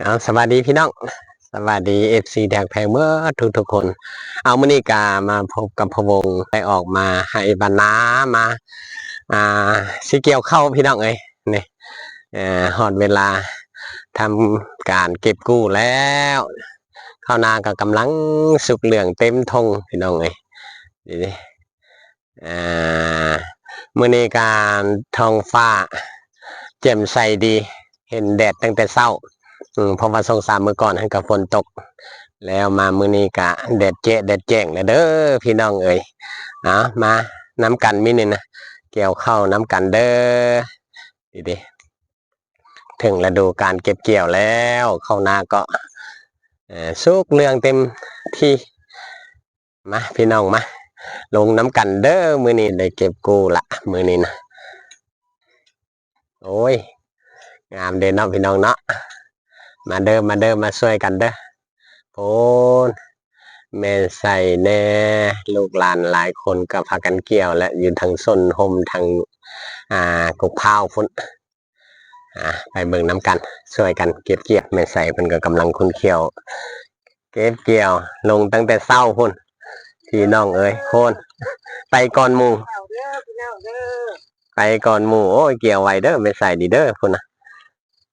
เอาสวัสดีพี่น้องสวัสดีFCแดกแพงเมื่อทุกคนเอามื้อนี้กามาพบกับพะวงได้ออกมาให้บรรณามาสิเกี่ยวเข้าพี่น้องเอ้ยนี่ฮอดเวลาทำการเก็บกู้แล้วข้าวนาก็กำลังสุกเหลืองเต็มทงพี่น้องเอ้ยนี่มื้อนี้การท้องฟ้าแจ่มใสดีเห็นแดดตั้งแต่เช้าเพราะว่า2-3มื้อก่อนให้กับฝนตกแล้วมามื้อนี้กะแดดแจ้งแล้วเด้อพี่น้องเอ้ยมาน้ำกันมินี่นะเกี่ยวเข้าน้ำกันเด้อดิถึงฤดูการเก็บเกี่ยวแล้วเข้านาก็สุกเรื่องเต็มที่มาพี่น้องมาลงน้ำกันเด้อมื้อนี้ได้เก็บกู้ละมื้อนี้นะโอ้ยงามเด้อเนาะพี่น้องเนาะมาเด้อมาช่วยกันเด้อโอ้แม่ใส่แน่ลูกหลานหลายคนก็พากันเกี่ยวและอยู่ทางส้นหมทางกกพร้าวพุ่นไปเบิ่งน้ำกันช่วยกันเก็บเกี่ยวแม่ใส่เพิ่นก็กำลังคุ้นเคี่ยวเก็บเกี่ยวลงตั้งแต่เช้าพุ่นพี่น้องเอ้ยโคนไปก่อนหมู่ไปก่อนหมู่โอ้ยเกี่ยวไวเด้อแม่ใส่ดีเด้อพุ่นนะ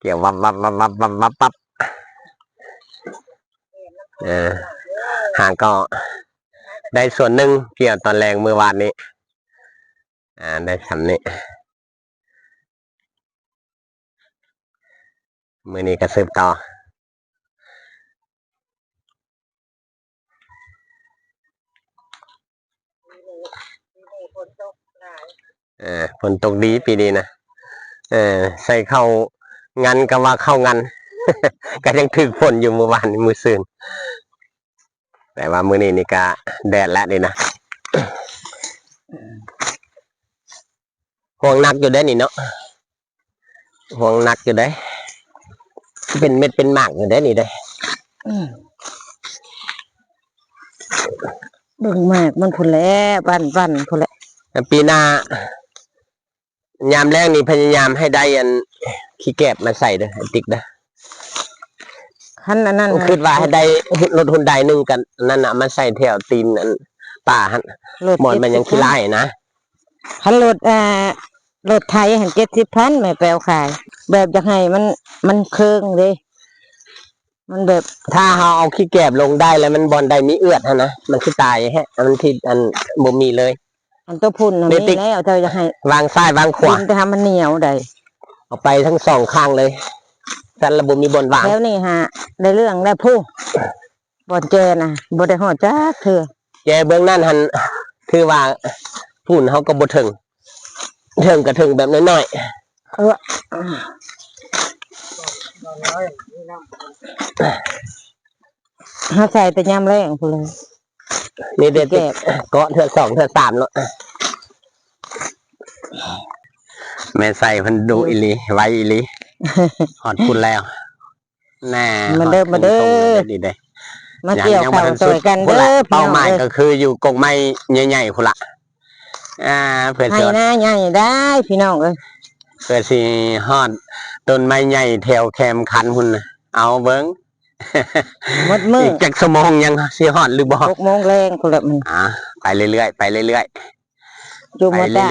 เกี่ยววับปั๊บห่างก็ได้ส่วนหนึ่งเกี่ยวตอนแรงเมื่อวานนี้ได้ทำนี้มือนี้ก็สืบต่อฝนตกดีปีนี้นะใส่เข้างานก็ว่าเข้างาน ก็ยังถึกฝนอยู่เมื่อวานมือซืนแต่ว่ามื้อนี้นี่ก็แดดแล้วนี่นะห่วงนักอยู่ได้นี่เนาะห่วงนักอยู่ได้เป็นเม็ดเป็นหมากอยู่ได้นี่ได้เบิ่งมากมันพุ่นแหล้วบ้านพุ่นแหละปีหน้ายามแรกนี่พยายามให้ได้อันขี้แกบมาใส่เด้อติ๊กเด้อคันอันนั้นคิดว่าให้ได้รถหุ่นใดนึงกันนั่นน่ะมันใส่แถวตีนอันป่าหั่นหมอนมันยังขี้ไล่นะคันรถไทยหัน70,000แม่แปลวขายแบบอยากให้มันเคืองเลยมันแบบถ้าเฮาเอาขี้แกบลงได้แล้วมันบอลได้มีเอื้อดนะมันคือตายฮะมันที่อันบ่มีเลยอันตัวพุ่นน่ะมีแล้วเจ้าจะให้วางซ้ายวางขวาไปทำมันเหนียวได้เอาไปทั้งสองข้างเลยสันระบบมีบนวางแล้วนี่ฮะได้เรื่องได้ผู้บ่อนแจน่ะบ่ได้ฮอดจักเทื่อแกเบื้องนั่นหันคือว่าพุ่นเฮาก็บ่ถึงก็ถึงแบบน้อยๆเฮาใส่แต่ยามแรงพุ่นเลยนี่เด็ดเกาะเทื่อ2เทื่อ3แล้วแม่ใส่เพิ่นดูอีหลีไว้อีหลีฮอดพุ่นแล้วแน่มาเด้อมาเกี่ยวข้าวซอยกันเด้อเป้าหมายก็คืออยู่กงไม้ใหญ่ๆพุ่นล่ะเพื่อให้หน้าใหญ่ได้พี่น้องเอ้ยเพื่อสิฮอดต้นไม้ใหญ่แถวแคมคันพุ่นเอาเบิ่งหมดมื้ออีกจักชั่วโมงยังสิฮอดหรือบ่6 โมงแรงพุ่นละมันไปเรื่อยๆอยู่มาได้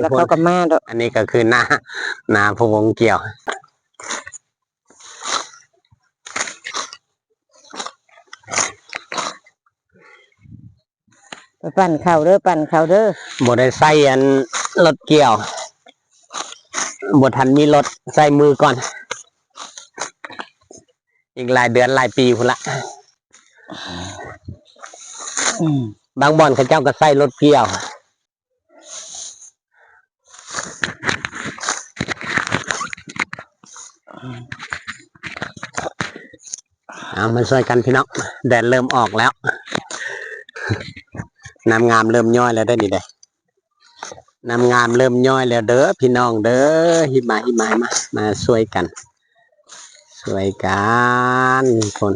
แล้วเขาก็มาดอกอันนี้ก็คือนาพวงเกี่ยวไปปั่นข้าวเด้อบ่ได้ใส่อันรถเกี่ยวบ่ทันมีรถใส่มือก่อนอีกหลายเดือนหลายปีพุ่นละบางบ่อนเขาเจ้าก็ใส่รถเกี่ยวมาช่วยกันพี่น้องแดดเริ่มออกแล้วน้ำงามเริ่มย่อยแล้วได้นี่เด้น้ำงามเริ่มย่อยแล้วเด้อพี่น้องเด้อหิมะมาช่วยกันคน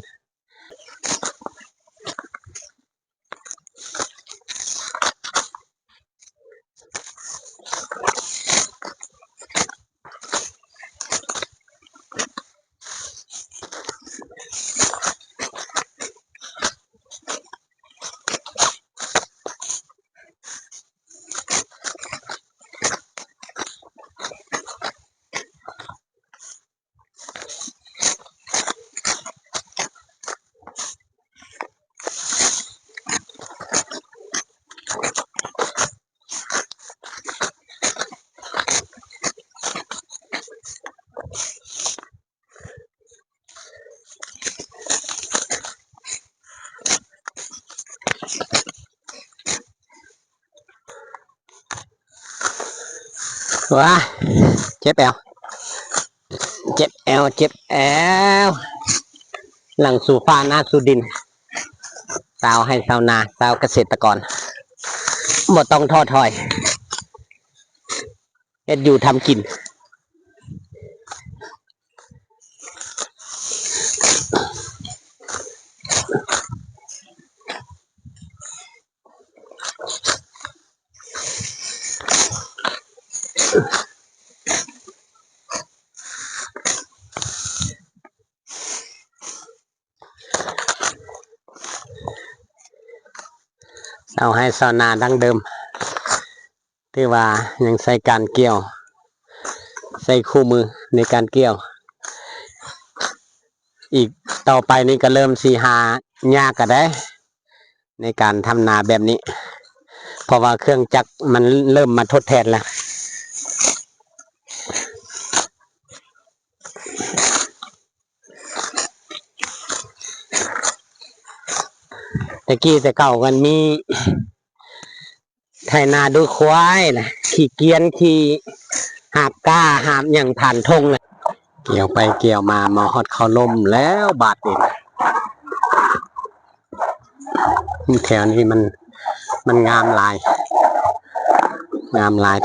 ว้าเจ็บแอวเจ็บแอวเจ็บแอวหลังสู่ฟ้าหน้าสู่ดินสาวให้ชาวนาสาวเกษตรกรบ่ต้องท้อถอยเฮ็ดอยู่ทำกินเอาให้ชาวนาดั้งเดิมที่ว่ายังใส่การเกี่ยวใส่คู่มือในการเกี่ยวอีกต่อไปนี้ก็เริ่มสีหายากกันได้ในการทำนาแบบนี้เพราะว่าเครื่องจักรมันเริ่มมาทดแทนแล้วแต่กี้แต่เก่ากันมีไถนาด้วยควายนะขี่เกียนขี่หาบก้าหาบอย่างผ่านทงเลยเกี่ยวไปเกี่ยวมาฮอดเขาลมแล้วบาดนี่แถวนี้มันงามลาย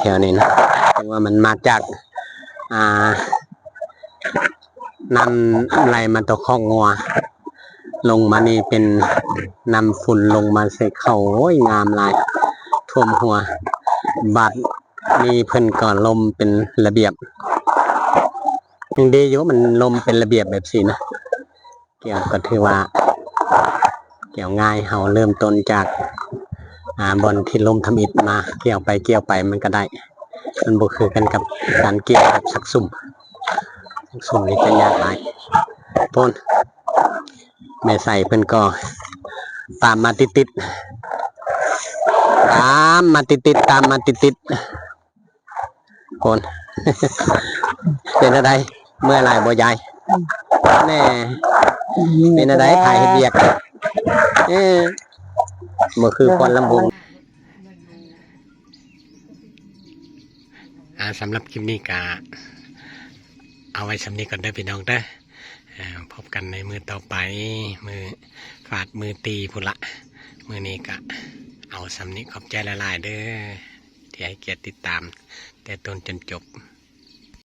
แถวนี้นะแต่ว่ามันมาจากนำไหลมาตะคอกงัวลงมานี่เป็นนำฝุ่นลงมาใส่เขาโอ้ยงามลายท่วมหัวบาดนี่เพิ่นก่อนลมเป็นระเบียบยังดีอยู่มันลมเป็นระเบียบแบบสินะเกี่ยวก็ถือว่าเกี่ยวง่ายเฮาเริ่มต้นจากบอนที่ลมทำอิฐมาเกี่ยวไปมันก็ได้มันบ่คือกันกับการเกี่ยวแบบสักสุ่มนี่จะยากหลายพ่นแม่ใส่เพิ่นก็ตามมาติดคน เป็นอะไรเมื่อไรบ่ยายแน่เป็นอะไรถ่ายให้เบียกบ่คือคนลำบุงสำหรับคลิปนี้ก็เอาไว้สำนี้ก่อนได้พี่น้องเด้อพบกันในมือต่อไปมือฝาดมือตีพุ่นละมือนี้ก็เอาสำนี้ขอบใจละลายเด้อที่ให้เกียรติติดตามแต่ต้นจนจบ